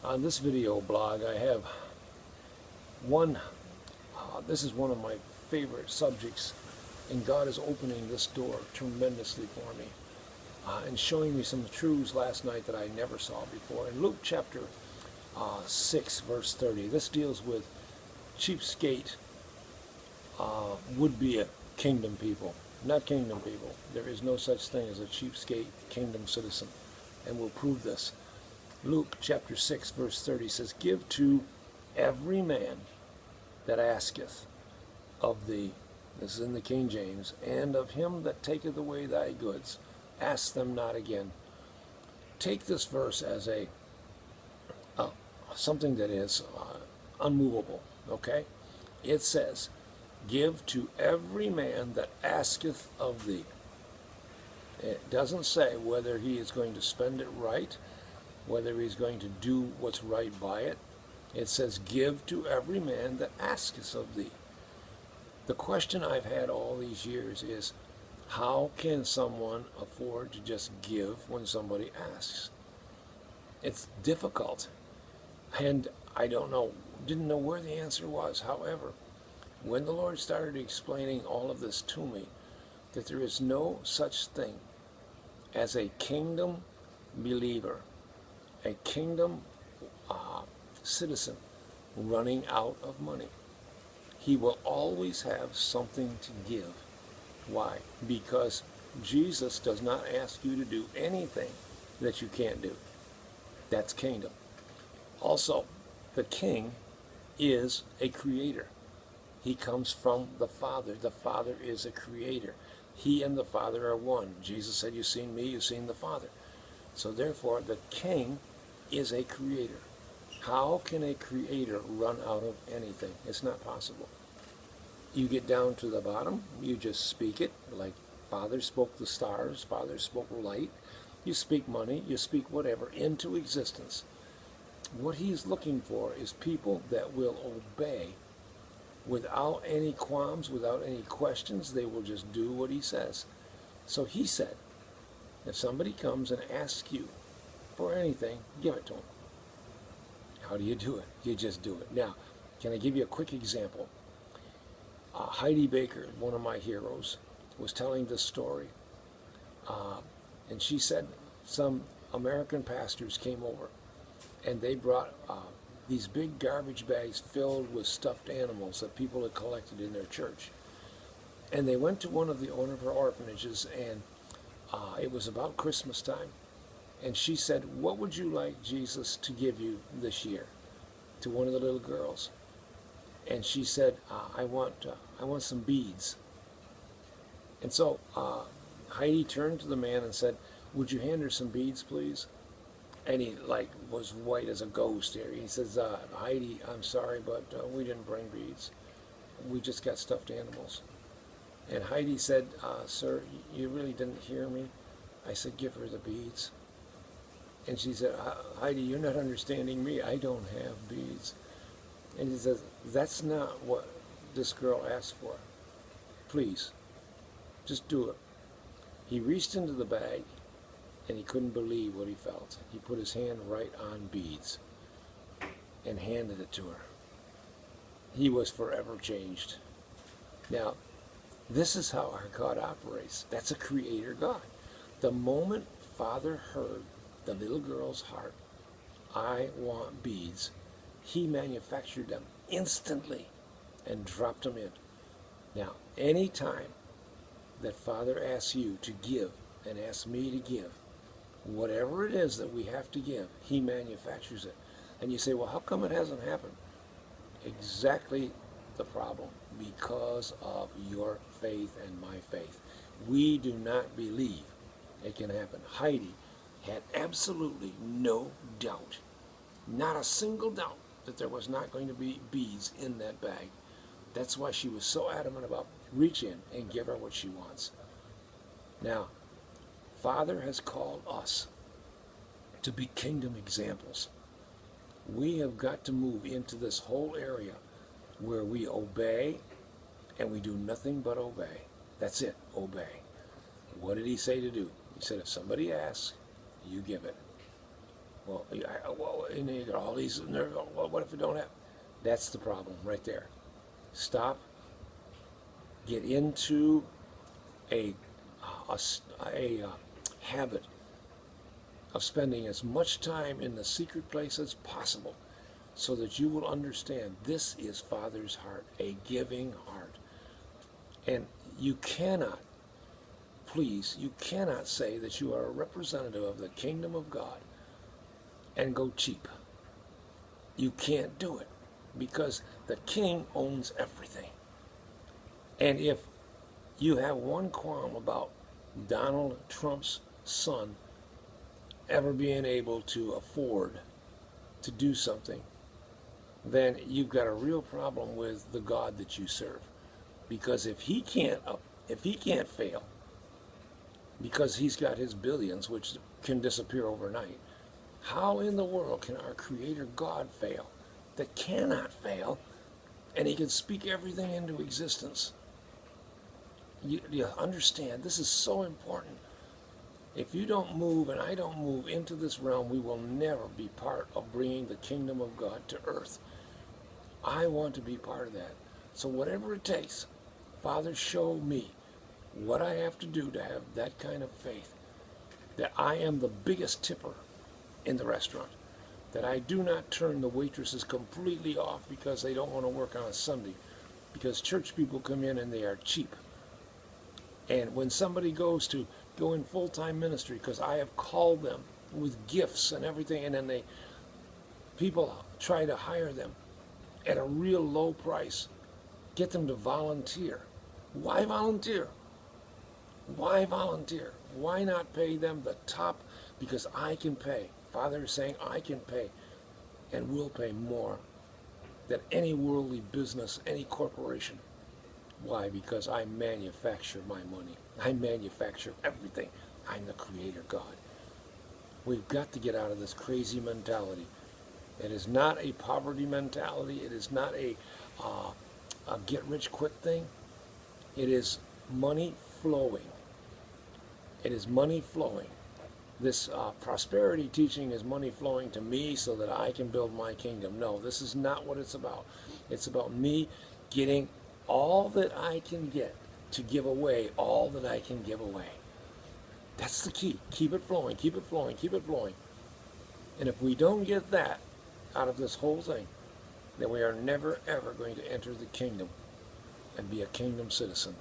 On this video blog, I have one, this is one of my favorite subjects, and God is opening this door tremendously for me and showing me some truths last night that I never saw before. In Luke chapter 6, verse 30, this deals with cheapskate would be a kingdom people. Not kingdom people. There is no such thing as a cheapskate kingdom citizen, and we'll prove this. Luke chapter 6 verse 30 says, "Give to every man that asketh of thee," this is in the King James, "and of him that taketh away thy goods, ask them not again." Take this verse as a something that is unmovable, okay? It says, "Give to every man that asketh of thee." It doesn't say whether he is going to spend it right, whether he's going to do what's right by it. It says, "Give to every man that asketh of thee." The question I've had all these years is, how can someone afford to just give when somebody asks? It's difficult, and I didn't know where the answer was. However, when the Lord started explaining all of this to me, that there is no such thing as a kingdom believer, a kingdom citizen running out of money. He will always have something to give. Why? Because Jesus does not ask you to do anything that you can't do. That's kingdom. Also, the king is a creator. He comes from the Father. The Father is a creator. He and the Father are one. Jesus said, "You've seen me, you've seen the Father." So therefore, the king is a creator. How can a creator run out of anything? It's not possible. You get down to the bottom, you just speak it, like Father spoke the stars, Father spoke light. You speak money, you speak whatever into existence. What he's looking for is people that will obey without any qualms, without any questions. They will just do what he says. So he said, if somebody comes and asks you for anything, give it to them. How do you do it? You just do it. Now, can I give you a quick example? Heidi Baker, one of my heroes, was telling this story. And she said some American pastors came over, and they brought these big garbage bags filled with stuffed animals that people had collected in their church. And they went to one of her orphanages, and it was about Christmas time. And she said, "What would you like Jesus to give you this year?" to one of the little girls. And she said, I want some beads." And so Heidi turned to the man and said, "Would you hand her some beads, please?" And he was white as a ghost here. He says, "Heidi, I'm sorry, but we didn't bring beads. We just got stuffed animals." And Heidi said, "Sir, you really didn't hear me. I said, give her the beads." And she said, "Heidi, you're not understanding me. I don't have beads." And he says, "That's not what this girl asked for. Please, just do it." He reached into the bag, and he couldn't believe what he felt. He put his hand right on beads and handed it to her. He was forever changed. Now, this is how our God operates. That's a creator God. The moment Father heard the little girl's heart, "I want beads," he manufactured them instantly and dropped them in. Now, any time that Father asks you to give and asks me to give, whatever it is that we have to give, he manufactures it. And you say, "Well, how come it hasn't happened?" Exactly the problem. Because of your faith and my faith. We do not believe it can happen. Heidi had absolutely no doubt, not a single doubt, that there was not going to be beads in that bag. That's why she was so adamant about reach in and give her what she wants. Now, Father has called us to be kingdom examples. We have got to move into this whole area where we obey, and we do nothing but obey. That's it, obey. What did he say to do? He said, if somebody asks, you give it. Well, yeah, well, and you got all these, and well, what if we don't have? That's the problem right there. Stop. Get into a a, a habit of spending as much time in the secret place as possible, so that you will understand this is Father's heart, a giving heart. And you cannot, please, you cannot say that you are a representative of the kingdom of God and go cheap. You can't do it, because the king owns everything. And if you have one qualm about Donald Trump's son ever being able to afford to do something, then you've got a real problem with the God that you serve. Because if he can't fail, because he's got his billions, which can disappear overnight, how in the world can our Creator God fail? That cannot fail, and he can speak everything into existence. You understand, this is so important. If you don't move and I don't move into this realm, we will never be part of bringing the kingdom of God to earth. I want to be part of that. So whatever it takes, Father, show me what I have to do to have that kind of faith, that I am the biggest tipper in the restaurant, that I do not turn the waitresses completely off because they don't want to work on a Sunday, because church people come in and they are cheap. And when somebody goes to go in full-time ministry, because I have called them with gifts and everything, and then people try to hire them at a real low price, get them to volunteer. Why volunteer? Why volunteer? Why not pay them the top? Because I can pay. Father is saying I can pay, and will pay more than any worldly business, any corporation. Why? Because I manufacture my money. I manufacture everything. I'm the Creator God. We've got to get out of this crazy mentality. It is not a poverty mentality. It is not a get-rich-quick thing. It is money flowing. It is money flowing. This prosperity teaching is money flowing to me so that I can build my kingdom. No, this is not what it's about. It's about me getting all that I can get to give away all that I can give away. That's the key. Keep it flowing, keep it flowing, keep it flowing. And if we don't get that out of this whole thing, then we are never, ever going to enter the kingdom and be a kingdom citizen.